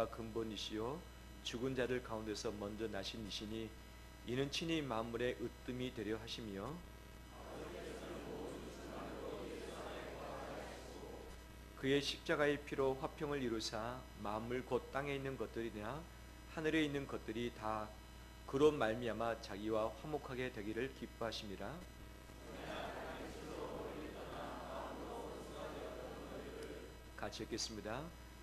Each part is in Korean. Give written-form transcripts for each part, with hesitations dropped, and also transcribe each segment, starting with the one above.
근본이시요 죽은 자들 가운데서 먼저 나신 이시니 이는 친히 만물의 으뜸이 되려 하심이요 그의 십자가의 피로 화평을 이루사 만물 곧 땅에 있는 것들이나 하늘에 있는 것들이 다 그로 말미암아 자기와 화목하게 되기를 기뻐하심이라. 같이 읽겠습니다.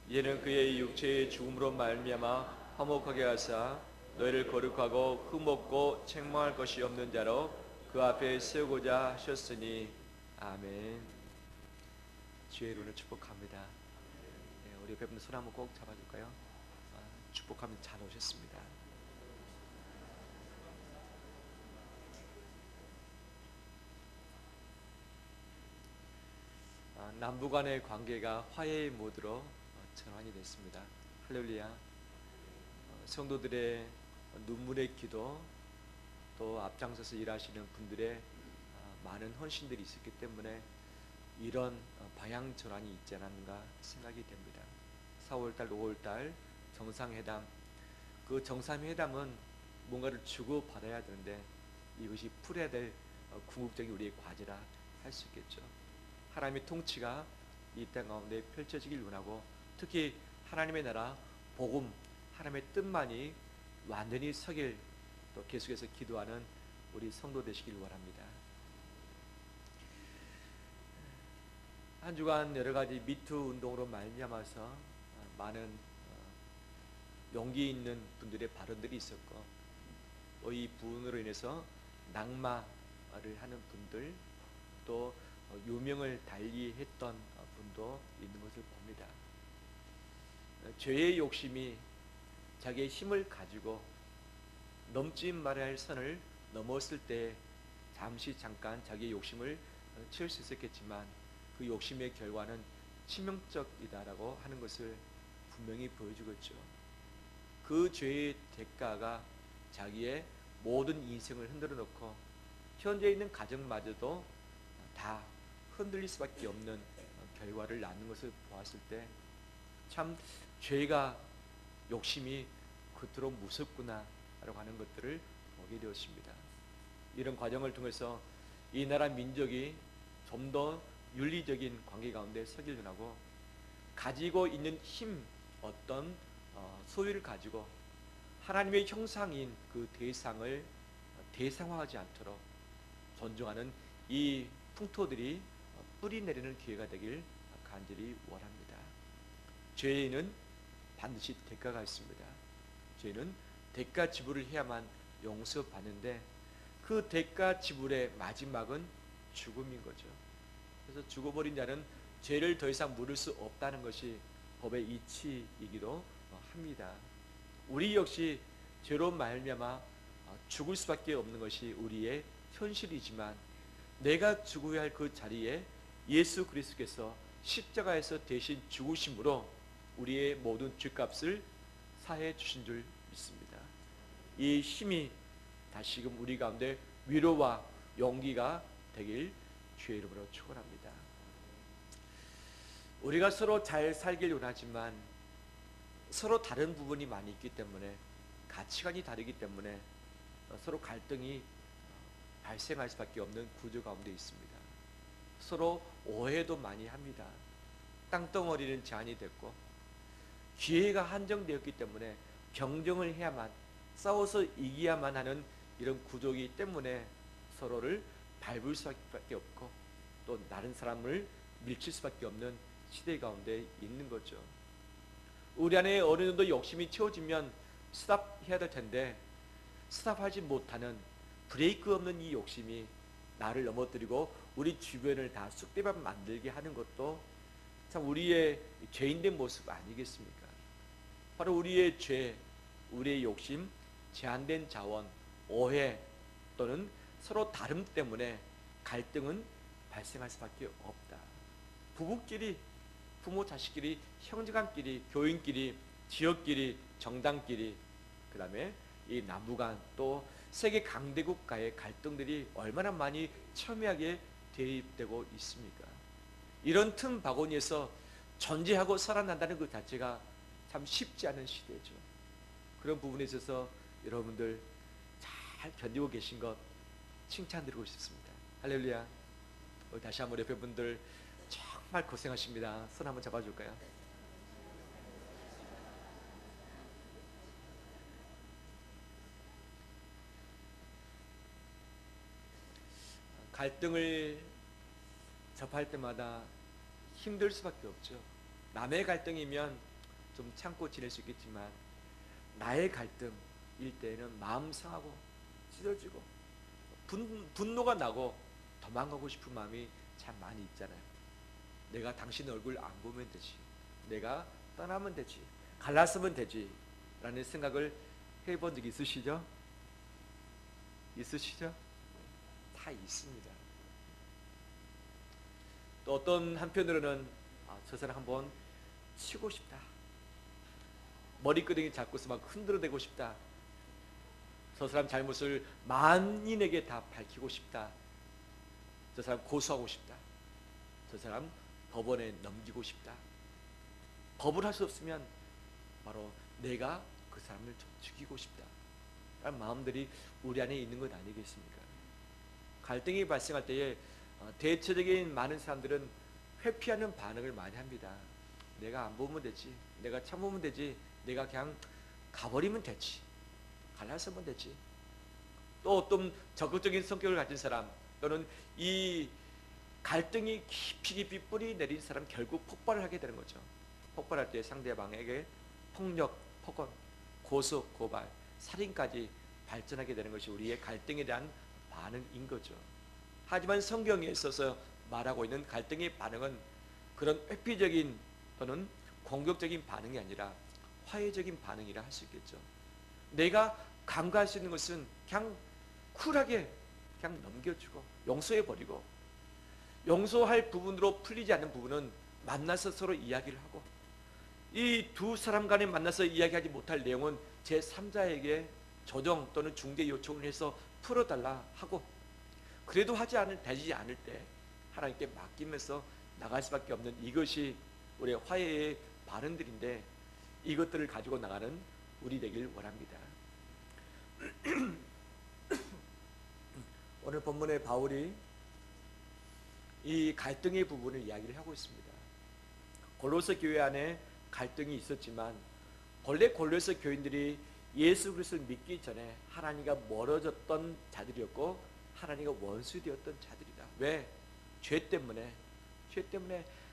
이제는 그의 육체의 죽음으로 말미암아 화목하게 하사 너희를 거룩하고 흠없고 책망할 것이 없는 자로 그 앞에 세우고자 하셨으니 아멘. 주의 이름으로 축복합니다. 네, 우리 옆에 분들 손 한번 꼭 잡아줄까요? 축복하면 잘 오셨습니다. 남북 간의 관계가 화해의 모드로 전환이 됐습니다. 할렐루야. 성도들의 눈물의 기도 또 앞장서서 일하시는 분들의 많은 헌신들이 있었기 때문에 이런 방향 전환이 있지 않았는가 생각이 됩니다. 4월달, 5월달 정상회담, 그 정상회담은 뭔가를 주고 받아야 되는데 이것이 풀어야 될 궁극적인 우리의 과제라 할 수 있겠죠. 하나님의 통치가 이 땅 가운데 펼쳐지길 원하고 특히 하나님의 나라, 복음, 하나님의 뜻만이 완전히 서길 또 계속해서 기도하는 우리 성도 되시길 원합니다. 한 주간 여러 가지 미투 운동으로 말미암아서 많은 용기 있는 분들의 발언들이 있었고 또 이 부분으로 인해서 낙마를 하는 분들 또 유명을 달리했던 분도 있는 것을 봅니다. 죄의 욕심이 자기의 힘을 가지고 넘지 말아야 할 선을 넘었을 때 잠깐 자기의 욕심을 채울 수 있었겠지만 그 욕심의 결과는 치명적이다라고 하는 것을 분명히 보여주고 있죠. 그 죄의 대가가 자기의 모든 인생을 흔들어 놓고 현재 있는 가정마저도 다 흔들릴 수밖에 없는 결과를 낳는 것을 보았을 때 참 죄가 욕심이 그토록 무섭구나 라고 하는 것들을 보게 되었습니다. 이런 과정을 통해서 이 나라 민족이 좀 더 윤리적인 관계 가운데 서길 원하고 가지고 있는 힘 어떤 소유를 가지고 하나님의 형상인 그 대상을 대상화하지 않도록 존중하는 이 풍토들이 뿌리 내리는 기회가 되길 간절히 원합니다. 죄인은 반드시 대가가 있습니다. 죄는 대가 지불을 해야만 용서받는데 그 대가 지불의 마지막은 죽음인 거죠. 그래서 죽어버린 자는 죄를 더 이상 물을 수 없다는 것이 법의 이치이기도 합니다. 우리 역시 죄로 말미암아 죽을 수밖에 없는 것이 우리의 현실이지만 내가 죽어야 할 그 자리에 예수 그리스도께서 십자가에서 대신 죽으심으로 우리의 모든 죄값을 사해 주신 줄 믿습니다. 이 힘이 다시금 우리 가운데 위로와 용기가 되길 주의 이름으로 축원합니다. 우리가 서로 잘 살길 원하지만 서로 다른 부분이 많이 있기 때문에 가치관이 다르기 때문에 서로 갈등이 발생할 수밖에 없는 구조 가운데 있습니다. 서로 오해도 많이 합니다. 땅덩어리는 제한이 됐고 기회가 한정되었기 때문에 경쟁을 해야만 싸워서 이겨야만 하는 이런 구조이기 때문에 서로를 밟을 수밖에 없고 또 다른 사람을 밀칠 수밖에 없는 시대 가운데 있는 거죠. 우리 안에 어느 정도 욕심이 채워지면 스탑해야 될 텐데 스탑하지 못하는 브레이크 없는 이 욕심이 나를 넘어뜨리고 우리 주변을 다 쑥대밭 만들게 하는 것도 참 우리의 죄인된 모습 아니겠습니까? 바로 우리의 죄, 우리의 욕심, 제한된 자원, 오해 또는 서로 다름 때문에 갈등은 발생할 수밖에 없다. 부부끼리, 부모 자식끼리, 형제간끼리, 교인끼리, 지역끼리, 정당끼리, 그 다음에 이 남북한 또 세계 강대국과의 갈등들이 얼마나 많이 첨예하게 대입되고 있습니까? 이런 틈 바구니에서 존재하고 살아난다는 것 자체가 참 쉽지 않은 시대죠. 그런 부분에 있어서 여러분들 잘 견디고 계신 것 칭찬드리고 싶습니다. 할렐루야. 다시 한번 옆에 분들 정말 고생하십니다. 손 한번 잡아줄까요? 갈등을 접할 때마다 힘들 수밖에 없죠. 남의 갈등이면 좀 참고 지낼 수 있겠지만 나의 갈등일 때는 마음 상하고 찢어지고 분노가 나고 도망가고 싶은 마음이 참 많이 있잖아요. 내가 당신 얼굴 안 보면 되지, 내가 떠나면 되지, 갈라서면 되지 라는 생각을 해본 적 있으시죠? 있으시죠? 다 있습니다. 또 어떤 한편으로는 저 사람 한번 치고 싶다, 머리끄댕이 잡고서 막 흔들어대고 싶다, 저 사람 잘못을 만인에게 다 밝히고 싶다, 저 사람 고소하고 싶다, 저 사람 법원에 넘기고 싶다. 법을 할 수 없으면 바로 내가 그 사람을 좀 죽이고 싶다 라는 마음들이 우리 안에 있는 것 아니겠습니까? 갈등이 발생할 때에 대체적인 많은 사람들은 회피하는 반응을 많이 합니다. 내가 안 보면 되지, 내가 참으면 되지, 내가 그냥 가버리면 되지, 갈라서면 되지. 또 어떤 적극적인 성격을 가진 사람, 또는 이 갈등이 깊이 뿌리 내린 사람, 결국 폭발을 하게 되는 거죠. 폭발할 때 상대방에게 폭력, 폭언, 고소, 고발, 살인까지 발전하게 되는 것이 우리의 갈등에 대한 반응인 거죠. 하지만 성경에 있어서 말하고 있는 갈등의 반응은 그런 회피적인 또는 공격적인 반응이 아니라 화해적인 반응이라 할 수 있겠죠. 내가 간과할 수 있는 것은 그냥 쿨하게 그냥 넘겨주고 용서해버리고, 용서할 부분으로 풀리지 않는 부분은 만나서 서로 이야기를 하고, 이 두 사람 간에 만나서 이야기하지 못할 내용은 제3자에게 조정 또는 중재 요청을 해서 풀어달라 하고, 그래도 되지 않을 때 하나님께 맡기면서 나갈 수밖에 없는 이것이 우리의 화해의 발언들인데, 이것들을 가지고 나가는 우리 되길 원합니다. 오늘 본문의 바울이 이 갈등의 부분을 이야기를 하고 있습니다. 골로새 교회 안에 갈등이 있었지만 본래 골로새 교인들이 예수 그리스도를 믿기 전에 하나님과 멀어졌던 자들이었고 하나님과 원수되었던 자들이다. 왜? 죄 때문에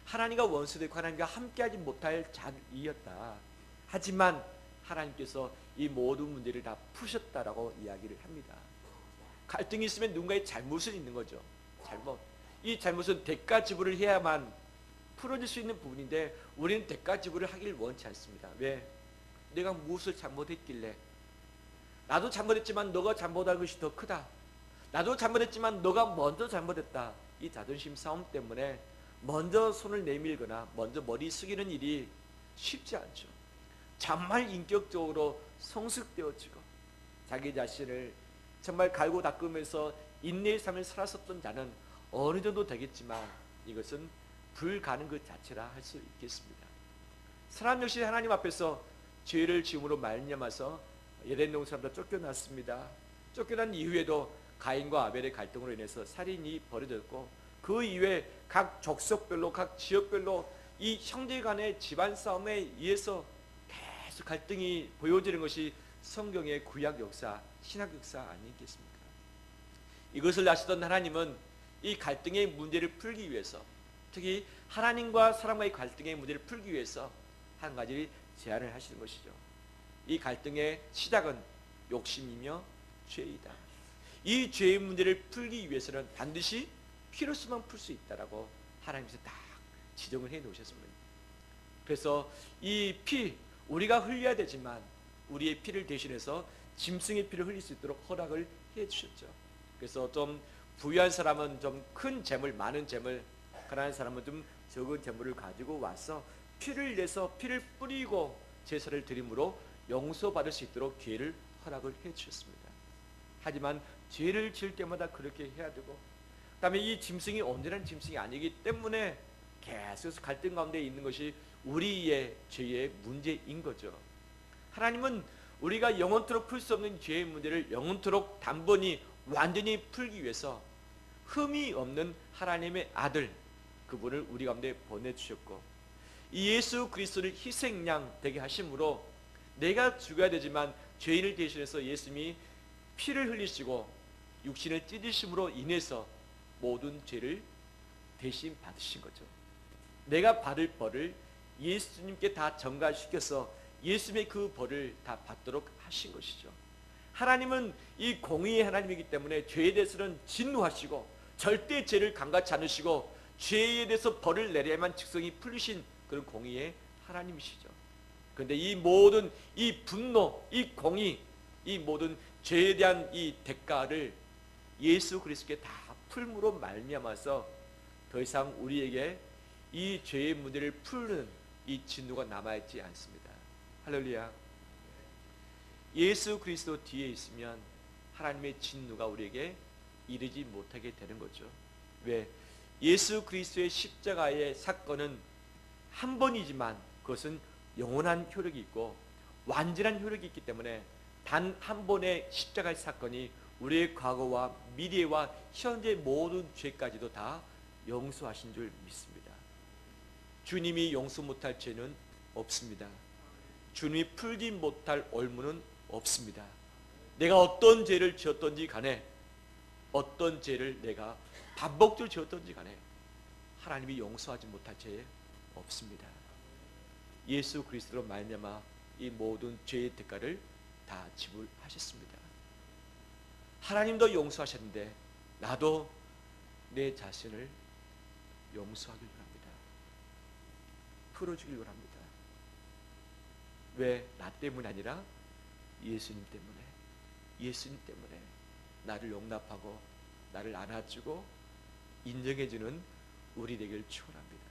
하나님과 원수되고 하나님과 함께하지 못할 자이었다. 하지만 하나님께서 이 모든 문제를 다 푸셨다라고 이야기를 합니다. 갈등이 있으면 누군가의 잘못은 있는 거죠. 이 잘못은 대가 지불을 해야만 풀어질 수 있는 부분인데 우리는 대가 지불을 하길 원치 않습니다. 왜? 내가 무엇을 잘못했길래? 나도 잘못했지만 너가 잘못한 것이 더 크다. 나도 잘못했지만 너가 먼저 잘못했다. 이 자존심 싸움 때문에 먼저 손을 내밀거나 먼저 머리 숙이는 일이 쉽지 않죠. 정말 인격적으로 성숙되어지고 자기 자신을 정말 갈고 닦으면서 인내의 삶을 살았었던 자는 어느 정도 되겠지만 이것은 불가능 그 자체라 할 수 있겠습니다. 사람 역시 하나님 앞에서 죄를 지음으로 말미암아서 에덴 동산부터 쫓겨났습니다. 쫓겨난 이후에도 가인과 아벨의 갈등으로 인해서 살인이 벌어졌고, 그 이후에 각 족속별로 각 지역별로 이 형제 간의 집안 싸움에 의해서 계속 갈등이 보여지는 것이 성경의 구약 역사, 신약 역사 아니겠습니까? 이것을 아시던 하나님은 이 갈등의 문제를 풀기 위해서, 특히 하나님과 사람과의 갈등의 문제를 풀기 위해서 한 가지 제안을 하시는 것이죠. 이 갈등의 시작은 욕심이며 죄이다. 이 죄의 문제를 풀기 위해서는 반드시 피로서만 풀 수 있다라고 하나님께서 딱 지정을 해 놓으셨습니다. 그래서 이 피, 우리가 흘려야 되지만 우리의 피를 대신해서 짐승의 피를 흘릴 수 있도록 허락을 해 주셨죠. 그래서 좀 부유한 사람은 좀 큰 재물, 많은 재물, 가난한 사람은 좀 적은 재물을 가지고 와서 피를 내서 피를 뿌리고 제사를 드림으로 용서받을 수 있도록 기회를 허락을 해 주셨습니다. 하지만 죄를 지을 때마다 그렇게 해야 되고, 그 다음에 이 짐승이 온전한 짐승이 아니기 때문에 계속해서 갈등 가운데 있는 것이 우리의 죄의 문제인 거죠. 하나님은 우리가 영원토록 풀 수 없는 죄의 문제를 영원토록 단번에 완전히 풀기 위해서 흠이 없는 하나님의 아들, 그분을 우리 가운데 보내주셨고, 이 예수 그리스도를 희생양 되게 하심으로 내가 죽어야 되지만 죄인을 대신해서 예수님이 피를 흘리시고 육신을 찢으심으로 인해서 모든 죄를 대신 받으신 거죠. 내가 받을 벌을 예수님께 다 전가시켜서 예수님의 그 벌을 다 받도록 하신 것이죠. 하나님은 이 공의의 하나님이기 때문에 죄에 대해서는 진노하시고 절대 죄를 강같이 않으시고 죄에 대해서 벌을 내려야만 직성이 풀리신 그런 공의의 하나님이시죠. 그런데 이 모든 이 분노, 이 공의, 이 모든 죄에 대한 이 대가를 예수 그리스도께 다 풀므로 말미암아서 더 이상 우리에게 이 죄의 문제를 푸는 이 진노가 남아있지 않습니다. 할렐루야. 예수 그리스도 뒤에 있으면 하나님의 진노가 우리에게 이르지 못하게 되는 거죠. 왜? 예수 그리스도의 십자가의 사건은 한 번이지만 그것은 영원한 효력이 있고 완전한 효력이 있기 때문에 단 한 번의 십자가의 사건이 우리의 과거와 미래와 현재 모든 죄까지도 다 용서하신 줄 믿습니다. 주님이 용서 못할 죄는 없습니다. 주님이 풀지 못할 올무는 없습니다. 내가 어떤 죄를 지었던지 간에, 어떤 죄를 내가 반복적으로 지었던지 간에 하나님이 용서하지 못할 죄 없습니다. 예수 그리스도로 말미암아 이 모든 죄의 대가를 다 지불하셨습니다. 하나님도 용서하셨는데 나도 내 자신을 용서하길 원합니다. 풀어주길 원합니다. 왜? 나 때문이 아니라 예수님 때문에, 예수님 때문에 나를 용납하고 나를 안아주고 인정해주는 우리 되길 축원합니다.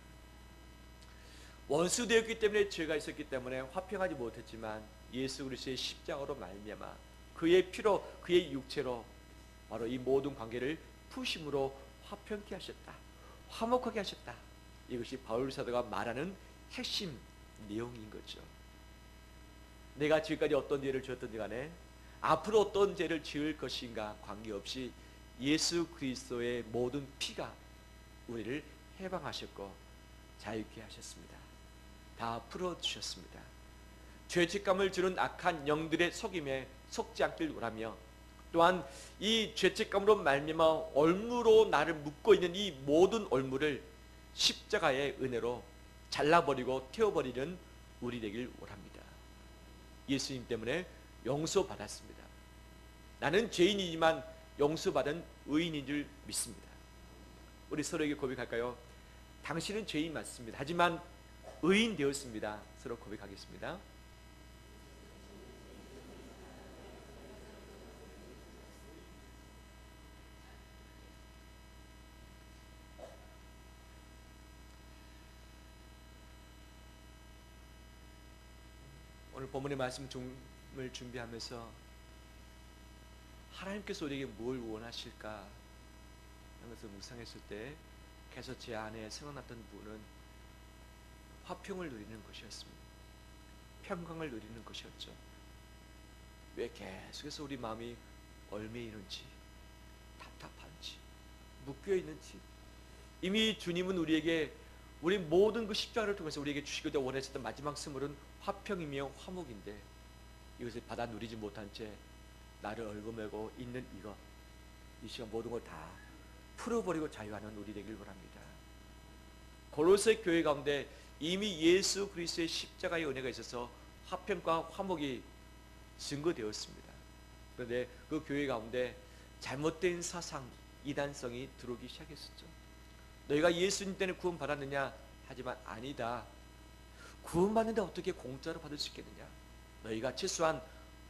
원수되었기 때문에 죄가 있었기 때문에 화평하지 못했지만 예수 그리스도의 십자가로 말미암아 그의 피로, 그의 육체로 바로 이 모든 관계를 푸심으로 화평케 하셨다, 화목하게 하셨다. 이것이 바울 사도가 말하는 핵심 내용인 거죠. 내가 지금까지 어떤 죄를 지었든지 간에 앞으로 어떤 죄를 지을 것인가 관계없이 예수 그리스도의 모든 피가 우리를 해방하셨고 자유케 하셨습니다. 다 풀어주셨습니다. 죄책감을 주는 악한 영들의 속임에 속지 않길 원하며, 또한 이 죄책감으로 말미암아 올무로 나를 묶고 있는 이 모든 올무를 십자가의 은혜로 잘라버리고 태워버리는 우리 되길 원합니다. 예수님 때문에 용서받았습니다. 나는 죄인이지만 용서받은 의인인 줄 믿습니다. 우리 서로에게 고백할까요? 당신은 죄인 맞습니다. 하지만 의인 되었습니다. 서로 고백하겠습니다. 오늘 본문의 말씀을 준비하면서 하나님께서 우리에게 뭘 원하실까 하는 것을 묵상했을 때 계속 제 안에 생각났던 부분은 화평을 누리는 것이었습니다. 평강을 누리는 것이었죠. 왜 계속해서 우리 마음이 얽매이는지, 답답한지, 묶여있는지, 이미 주님은 우리에게 우리 모든 그 십자가를 통해서 우리에게 주시고자 원하셨던 마지막 선물은 화평이며 화목인데 이것을 받아 누리지 못한 채 나를 얽어매고 있는 이것, 이 시간 모든 걸 다 풀어버리고 자유하는 우리 되길 바랍니다. 골로새 교회 가운데 이미 예수 그리스도의 십자가의 은혜가 있어서 화평과 화목이 증거되었습니다. 그런데 그 교회 가운데 잘못된 사상, 이단성이 들어오기 시작했었죠. 너희가 예수님 때문에 구원 받았느냐? 하지만 아니다. 구원 받는데 어떻게 공짜로 받을 수 있겠느냐? 너희가 최소한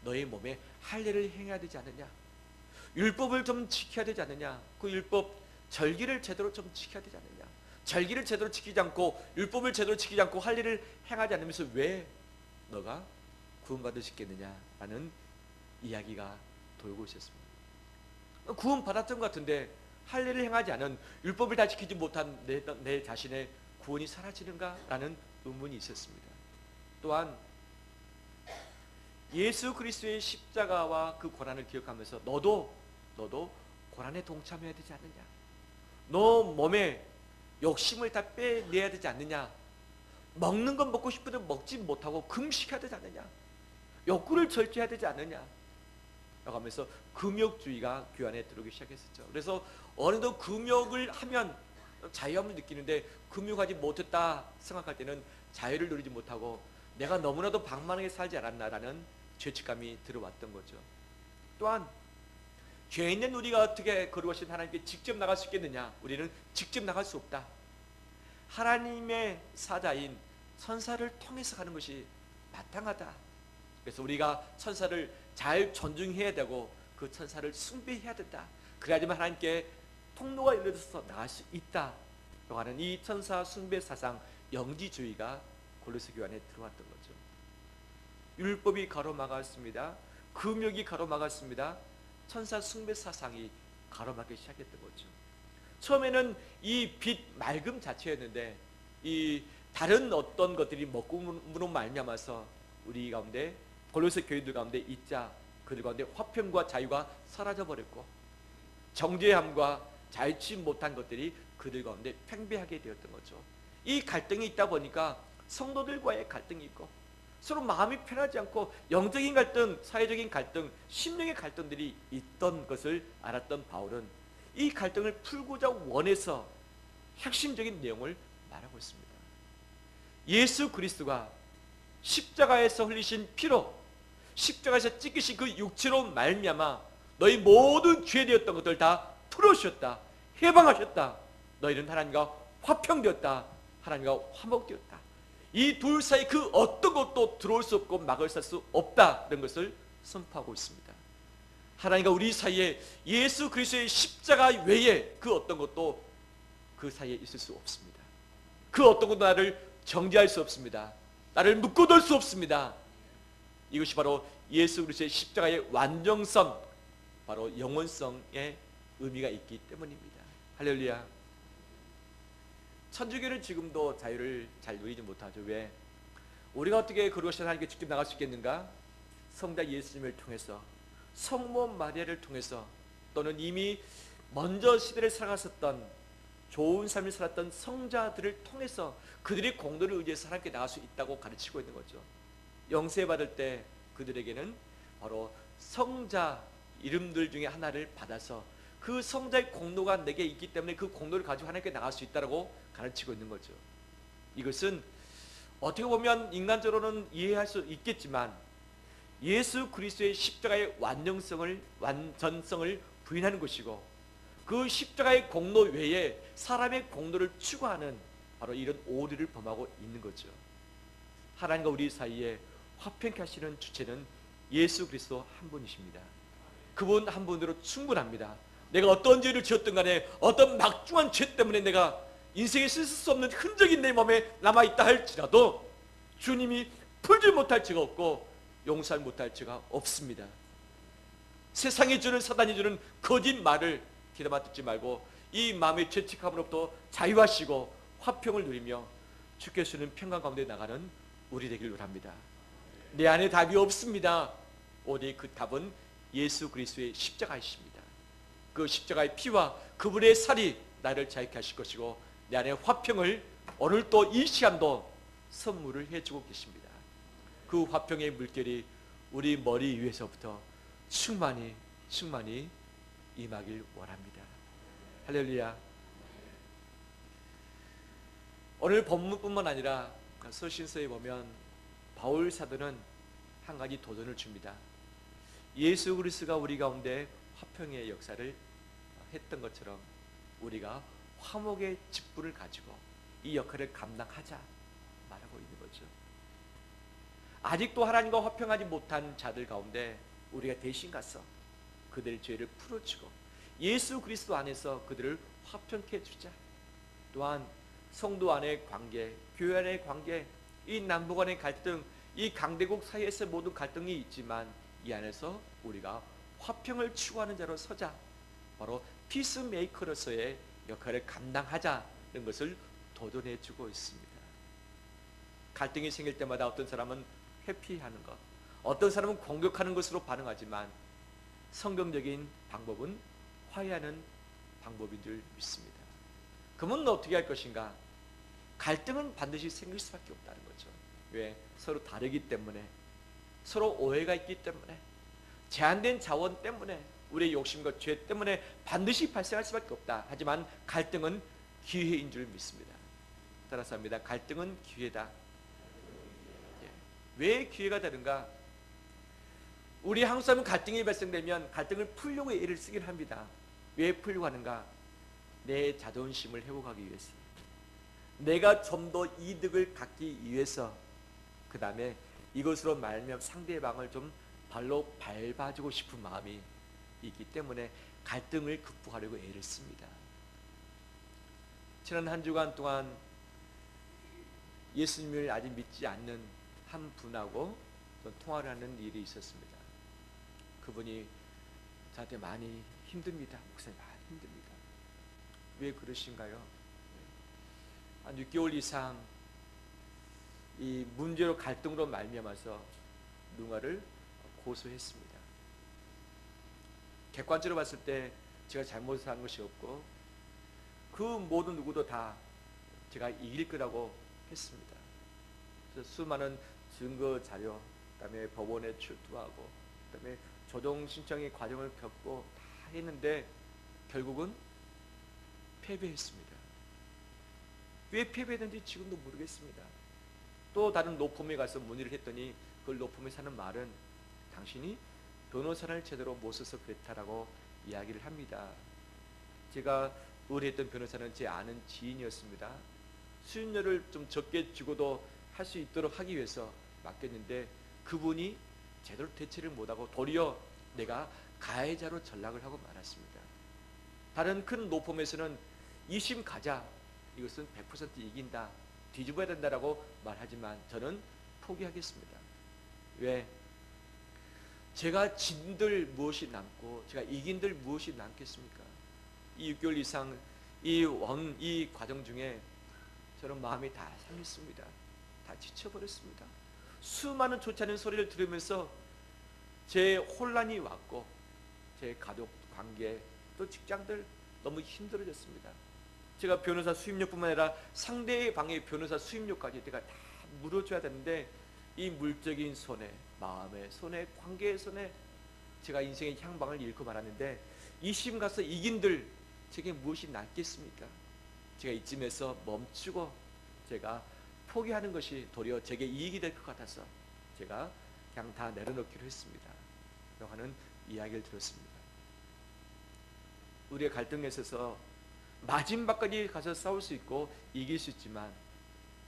너희 몸에 할례를 행해야 되지 않느냐? 율법을 좀 지켜야 되지 않느냐? 그 율법 절기를 제대로 좀 지켜야 되지 않느냐? 절기를 제대로 지키지 않고 율법을 제대로 지키지 않고 할례를 행하지 않으면서 왜 너가 구원받을 수 있겠느냐? 라는 이야기가 돌고 있었습니다. 구원 받았던 것 같은데 할례를 행하지 않은, 율법을 다 지키지 못한 내 자신의 구원이 사라지는가라는 의문이 있었습니다. 또한 예수 그리스도의 십자가와 그 고난을 기억하면서 너도 고난에 동참해야 되지 않느냐, 너 몸에 욕심을 다 빼내야 되지 않느냐, 먹는 건 먹고 싶은데 먹지 못하고 금식해야 되지 않느냐, 욕구를 절제해야 되지 않느냐 라고 하면서 금욕주의가 교회 안에 들어오기 시작했었죠. 그래서 어느덧 금욕을 하면 자유함을 느끼는데 금욕하지 못했다 생각할 때는 자유를 누리지 못하고 내가 너무나도 방만하게 살지 않았나라는 죄책감이 들어왔던 거죠. 또한 죄 있는 우리가 어떻게 거룩하신 하나님께 직접 나갈 수 있겠느냐, 우리는 직접 나갈 수 없다. 하나님의 사자인 천사를 통해서 가는 것이 마땅하다. 그래서 우리가 천사를 잘 존중해야 되고 그 천사를 숭배해야 된다. 그래야지만 하나님께 통로가 열려져서 나갈 수 있다 라고 하는 이 천사 숭배 사상, 영지주의가 골로새 교회 안에 들어왔던 거죠. 율법이 가로막았습니다. 금욕이 가로막았습니다. 천사 숭배 사상이 가로막기 시작했던 거죠. 처음에는 이 빛 맑음 자체였는데 이 다른 어떤 것들이 먹음으로 말미암아서 우리 가운데, 골로새 교인들 가운데 있자 그들 가운데 화평과 자유가 사라져 버렸고 정죄함과 자유치 못한 것들이 그들 가운데 팽배하게 되었던 거죠. 이 갈등이 있다 보니까 성도들과의 갈등이 있고 서로 마음이 편하지 않고 영적인 갈등, 사회적인 갈등, 심령의 갈등들이 있던 것을 알았던 바울은 이 갈등을 풀고자 원해서 핵심적인 내용을 말하고 있습니다. 예수 그리스도가 십자가에서 흘리신 피로, 십자가에서 찢기신 그 육체로 말미암아 너희 모든 죄되었던 것들 다 풀어주셨다, 해방하셨다. 너희는 하나님과 화평되었다, 하나님과 화목되었다. 이 둘 사이 그 어떤 것도 들어올 수 없고 막을 수 없다는 것을 선포하고 있습니다. 하나님과 우리 사이에 예수 그리스도의 십자가 외에 그 어떤 것도 그 사이에 있을 수 없습니다. 그 어떤 것도 나를 정죄할 수 없습니다. 나를 묶어둘 수 없습니다. 이것이 바로 예수 그리스도의 십자가의 완전성, 바로 영원성의 의미가 있기 때문입니다. 할렐루야. 천주교는 지금도 자유를 잘 누리지 못하죠. 왜? 우리가 어떻게 거룩하신 하나님께 직접 나갈 수 있겠는가? 성자 예수님을 통해서, 성모 마리아를 통해서, 또는 이미 먼저 시대를 살아갔었던 좋은 삶을 살았던 성자들을 통해서 그들의 공로를 의지해서 하나님께 나갈 수 있다고 가르치고 있는 거죠. 영세 받을 때 그들에게는 바로 성자 이름들 중에 하나를 받아서 그 성자의 공로가 내게 있기 때문에 그 공로를 가지고 하나님께 나갈 수 있다고 가르치고 있는 거죠. 이것은 어떻게 보면 인간적으로는 이해할 수 있겠지만 예수 그리스도의 십자가의 완전성을 부인하는 것이고, 그 십자가의 공로 외에 사람의 공로를 추구하는 바로 이런 오류를 범하고 있는 거죠. 하나님과 우리 사이에 화평케 하시는 주체는 예수 그리스도 한 분이십니다. 그분 한 분으로 충분합니다. 내가 어떤 죄를 지었든 간에 어떤 막중한 죄 때문에 내가 인생에 쓸 수 없는 흔적이 내 몸에 남아있다 할지라도 주님이 풀지 못할 죄가 없고 용서할 못할 죄가 없습니다. 세상이 주는, 사단이 주는 거짓말을 귀담아 듣지 말고 이 마음의 죄책함으로부터 자유하시고 화평을 누리며 주께 주는 평강 가운데 나가는 우리 되길 원합니다. 내 안에 답이 없습니다. 오직 그 답은 예수 그리스도의 십자가이십니다. 그 십자가의 피와 그분의 살이 나를 자유케 하실 것이고 내 안에 화평을 오늘 또 이 시간도 선물을 해주고 계십니다. 그 화평의 물결이 우리 머리 위에서부터 충만히 임하길 원합니다. 할렐루야. 오늘 본문뿐만 아니라 서신서에 보면 바울 사도는 한 가지 도전을 줍니다. 예수 그리스도가 우리 가운데 화평의 역사를 했던 것처럼 우리가 화목의 직분을 가지고 이 역할을 감당하자 말하고 있는 거죠. 아직도 하나님과 화평하지 못한 자들 가운데 우리가 대신 가서 그들의 죄를 풀어주고 예수 그리스도 안에서 그들을 화평케 해주자. 또한 성도 안의 관계, 교회 안의 관계, 이 남북 간의 갈등, 이 강대국 사이에서 모든 갈등이 있지만 이 안에서 우리가 화평을 추구하는 자로 서자. 바로 피스메이커로서의 역할을 감당하자는 것을 도전해주고 있습니다. 갈등이 생길 때마다 어떤 사람은 회피하는 것, 어떤 사람은 공격하는 것으로 반응하지만 성경적인 방법은 화해하는 방법인 줄 믿습니다. 그러면 어떻게 할 것인가? 갈등은 반드시 생길 수밖에 없다는 거죠. 왜? 서로 다르기 때문에, 서로 오해가 있기 때문에, 제한된 자원 때문에, 우리의 욕심과 죄 때문에 반드시 발생할 수밖에 없다. 하지만 갈등은 기회인 줄 믿습니다. 따라서 합니다. 갈등은 기회다. 왜 기회가 되는가? 우리 한국 사람은 갈등이 발생되면 갈등을 풀려고 애를 쓰긴 합니다. 왜 풀려고 하는가? 내 자존심을 회복하기 위해서, 내가 좀 더 이득을 갖기 위해서, 그 다음에 이것으로 말미암아 상대방을 좀 발로 밟아주고 싶은 마음이 있기 때문에 갈등을 극복하려고 애를 씁니다. 지난 한 주간 동안 예수님을 아직 믿지 않는 한 분하고 통화를 하는 일이 있었습니다. 그분이 저한테 많이 힘듭니다. 목사님, 많이 힘듭니다. 왜 그러신가요? 한 6개월 이상 이 문제로 갈등으로 말미암아서 누군가를 고소했습니다. 객관적으로 봤을 때 제가 잘못한 것이 없고 그 모든 누구도 다 제가 이길 거라고 했습니다. 그래서 수많은 증거 자료, 그다음에 법원에 출두하고, 그다음에 조정 신청의 과정을 겪고 다 했는데 결국은 패배했습니다. 왜 패배했는지 지금도 모르겠습니다. 또 다른 로펌에 가서 문의를 했더니 그 로펌에서 하는 말은 당신이 변호사를 제대로 못 써서 그랬다라고 이야기를 합니다. 제가 의뢰했던 변호사는 제 아는 지인이었습니다. 수임료를 좀 적게 주고도 할 수 있도록 하기 위해서 맡겼는데 그분이 제대로 대처를 못하고 도리어 내가 가해자로 전락을 하고 말았습니다. 다른 큰 로펌에서는 2심 가자, 이것은 100% 이긴다, 뒤집어야 된다라고 말하지만 저는 포기하겠습니다. 왜? 제가 진들 무엇이 남고 제가 이긴들 무엇이 남겠습니까? 이 6개월 이상 이 과정 중에 저는 마음이 다 상했습니다. 다 지쳐버렸습니다. 수많은 좋지 않은 소리를 들으면서 제 혼란이 왔고 제 가족 관계 또 직장들 너무 힘들어졌습니다. 제가 변호사 수임료뿐만 아니라 상대방의 변호사 수임료까지 내가 다 물어줘야 되는데 이 물적인 손해, 마음의 손해, 관계의 손해, 제가 인생의 향방을 잃고 말았는데 2심 가서 이긴들 제게 무엇이 낫겠습니까? 제가 이쯤에서 멈추고 제가 포기하는 것이 도리어 제게 이익이 될 것 같아서 제가 그냥 다 내려놓기로 했습니다. 라고 하는 이야기를 들었습니다. 우리의 갈등에 있어서 마지막까지 가서 싸울 수 있고 이길 수 있지만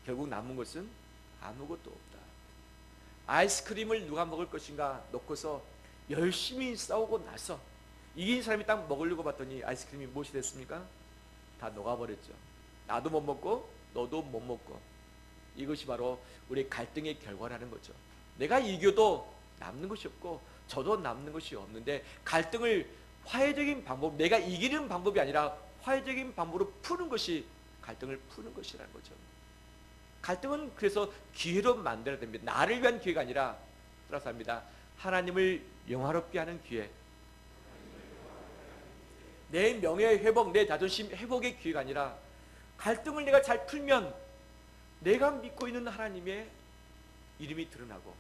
결국 남은 것은 아무것도 없다. 아이스크림을 누가 먹을 것인가 놓고서 열심히 싸우고 나서 이긴 사람이 딱 먹으려고 봤더니 아이스크림이 무엇이 됐습니까? 다 녹아버렸죠. 나도 못 먹고 너도 못 먹고. 이것이 바로 우리 갈등의 결과라는 거죠. 내가 이겨도 남는 것이 없고 저도 남는 것이 없는데 갈등을 화해적인 방법, 내가 이기는 방법이 아니라 화해적인 방법으로 푸는 것이 갈등을 푸는 것이라는 거죠. 갈등은 그래서 기회로 만들어야 됩니다. 나를 위한 기회가 아니라, 따라서 합니다, 하나님을 영화롭게 하는 기회, 내 명예 회복, 내 자존심 회복의 기회가 아니라 갈등을 내가 잘 풀면 내가 믿고 있는 하나님의 이름이 드러나고,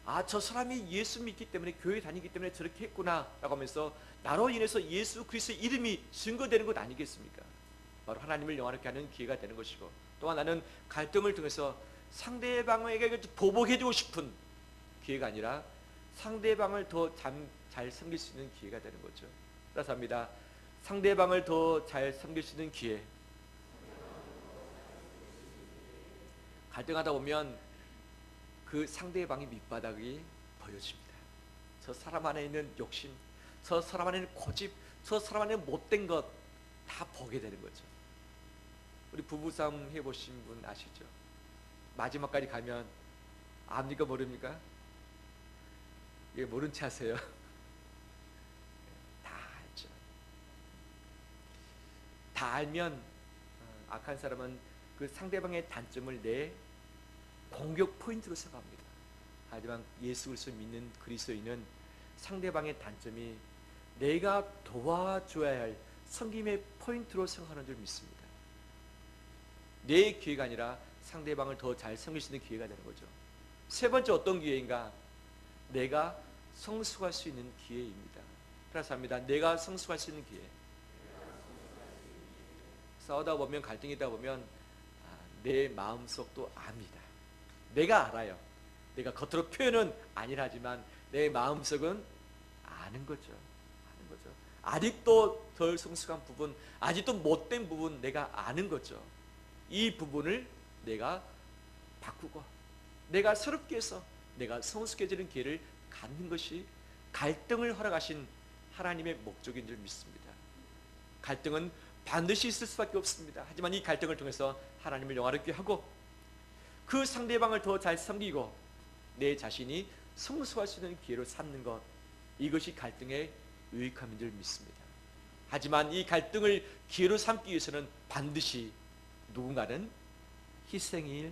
아, 저 사람이 예수 믿기 때문에, 교회 다니기 때문에 저렇게 했구나 라고 하면서 나로 인해서 예수 그리스도의 이름이 증거되는 것 아니겠습니까? 바로 하나님을 영화롭게 하는 기회가 되는 것이고, 또한 나는 갈등을 통해서 상대방에게 보복해주고 싶은 기회가 아니라 상대방을 더 잘 섬길 수 있는 기회가 되는 거죠. 따라서 합니다, 상대방을 더 잘 섬길 수 있는 기회. 갈등하다 보면 그 상대방의 밑바닥이 보여집니다. 저 사람 안에 있는 욕심, 저 사람 안에 있는 고집, 저 사람 안에 못된 것 다 보게 되는 거죠. 우리 부부싸움 해보신 분 아시죠? 마지막까지 가면 압니까 모릅니까? 이게 모른 체 하세요. 다 알죠. 다 알면 악한 사람은 그 상대방의 단점을 내 공격 포인트로 생각합니다. 하지만 예수 그리스도를 믿는 그리스도인은 상대방의 단점이 내가 도와줘야 할 섬김의 포인트로 생각하는 줄 믿습니다. 내 기회가 아니라 상대방을 더 잘 섬길 수 있는 기회가 되는 거죠. 세 번째 어떤 기회인가? 내가 성숙할 수 있는 기회입니다. 따라서 합니다. 내가 성숙할 수 있는 기회. 싸우다 보면, 갈등이 있다 보면 내 마음속도 압니다. 내가 알아요. 내가 겉으로 표현은 아니라지만 내 마음속은 아는 거죠. 아는 거죠. 아직도 덜 성숙한 부분, 아직도 못된 부분 내가 아는 거죠. 이 부분을 내가 바꾸고 내가 새롭게 해서 내가 성숙해지는 기회를 갖는 것이 갈등을 허락하신 하나님의 목적인 줄 믿습니다. 갈등은 반드시 있을 수밖에 없습니다. 하지만 이 갈등을 통해서 하나님을 영화롭게 하고 그 상대방을 더 잘 섬기고 내 자신이 성숙할 수 있는 기회로 삼는 것, 이것이 갈등의 유익함인 줄 믿습니다. 하지만 이 갈등을 기회로 삼기 위해서는 반드시 누군가는 희생을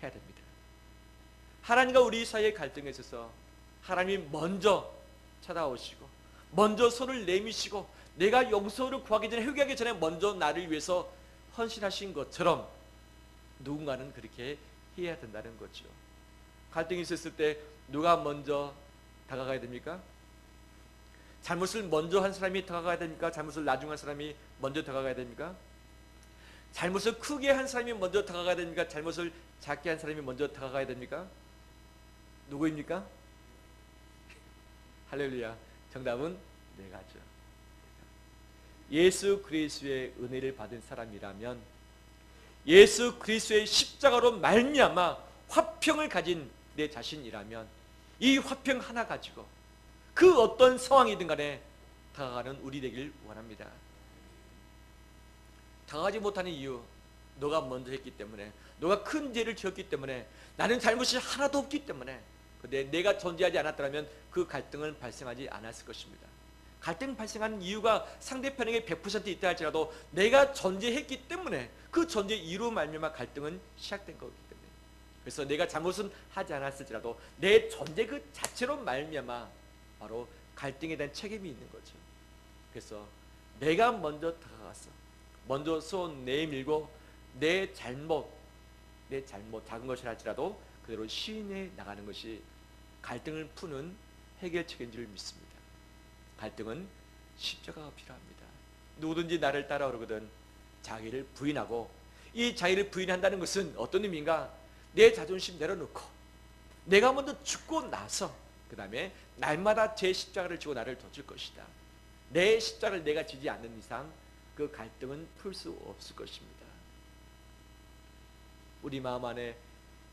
해야 됩니다. 하나님과 우리 사이의 갈등에 있어서 하나님이 먼저 찾아오시고 먼저 손을 내미시고 내가 용서를 구하기 전에, 회개하기 전에 먼저 나를 위해서 헌신하신 것처럼 누군가는 그렇게 해야 된다는 거죠. 갈등이 있었을 때 누가 먼저 다가가야 됩니까? 잘못을 먼저 한 사람이 다가가야 됩니까? 잘못을 나중에 한 사람이 먼저 다가가야 됩니까? 잘못을 크게 한 사람이 먼저 다가가야 됩니까? 잘못을 작게 한 사람이 먼저 다가가야 됩니까? 누구입니까? 할렐루야. 정답은 내가죠. 예수 그리스도의 은혜를 받은 사람이라면, 예수 그리스도의 십자가로 말미암아 화평을 가진 내 자신이라면 이 화평 하나 가지고 그 어떤 상황이든 간에 다가가는 우리 되길 원합니다. 다가가지 못하는 이유, 너가 먼저 했기 때문에, 너가 큰 죄를 지었기 때문에, 나는 잘못이 하나도 없기 때문에, 근데 내가 존재하지 않았더라면 그 갈등은 발생하지 않았을 것입니다. 갈등 발생하는 이유가 상대편에게 100% 있다 할지라도 내가 존재했기 때문에, 그 존재 이유로 말미암아 갈등은 시작된 거기 때문에, 그래서 내가 잘못은 하지 않았을지라도 내 존재 그 자체로 말미암아 바로 갈등에 대한 책임이 있는 거죠. 그래서 내가 먼저 다가가서 먼저 손 내밀고 내 잘못 작은 것이라 할지라도 그대로 시인해 나가는 것이 갈등을 푸는 해결책인 줄 믿습니다. 갈등은 십자가가 필요합니다. 누구든지 나를 따라오거든 자기를 부인하고, 이 자기를 부인한다는 것은 어떤 의미인가? 내 자존심 내려놓고 내가 먼저 죽고 나서 그 다음에 날마다 제 십자가를 지고 나를 좇을 것이다. 내 십자가를 내가 지지 않는 이상 그 갈등은 풀 수 없을 것입니다. 우리 마음 안에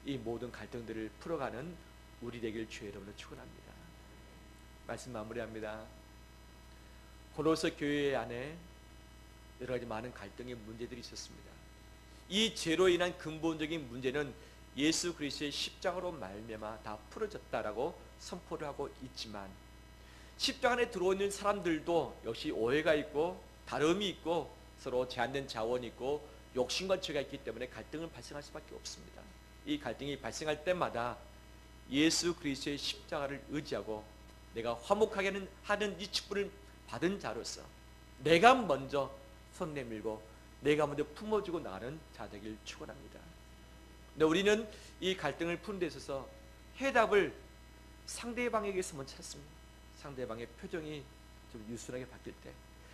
이 모든 갈등들을 풀어가는 우리 되길 주의 이름으로 축원합니다. 말씀 마무리합니다. 고로서 교회 안에 여러 가지 많은 갈등의 문제들이 있었습니다. 이 죄로 인한 근본적인 문제는 예수 그리스도의 십자가로 말미암아 다 풀어졌다라고 선포를 하고 있지만, 십자가 안에 들어오는 사람들도 역시 오해가 있고 다름이 있고 서로 제한된 자원이 있고 욕심과 죄가 있기 때문에 갈등은 발생할 수밖에 없습니다. 이 갈등이 발생할 때마다 예수 그리스도의 십자가를 의지하고 내가 화목하게 하는 이 직분을 받은 자로서 내가 먼저 손 내밀고 내가 먼저 품어주고 나가는 자 되길 축원합니다. 근데 우리는 이 갈등을 푸는 데 있어서 해답을 상대방에게서 먼저 찾습니다. 상대방의 표정이 좀 유순하게 바뀔 때,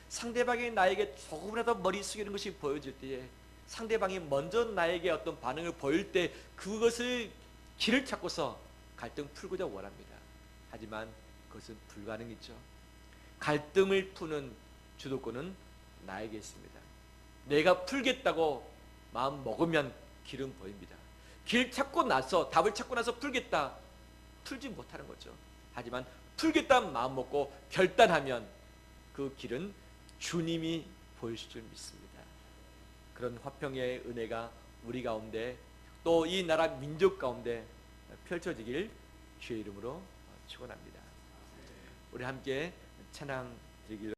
상대방이 나에게 조금이라도 머리 숙이는 것이 보여질 때에, 상대방이 먼저 나에게 어떤 반응을 보일 때 그것을 길을 찾고서 갈등 풀고자 원합니다. 하지만 그것은 불가능이죠. 갈등을 푸는 주도권은 나에게 있습니다. 내가 풀겠다고 마음 먹으면 길은 보입니다. 길 찾고 나서, 답을 찾고 나서 풀겠다, 풀지 못하는 거죠. 하지만 풀겠다 마음 먹고 결단하면 그 길은 주님이 보여주실 줄 믿습니다. 그런 화평의 은혜가 우리 가운데 또 이 나라 민족 가운데 펼쳐지길 주의 이름으로 축원합니다. 우리 함께 찬양 드리기를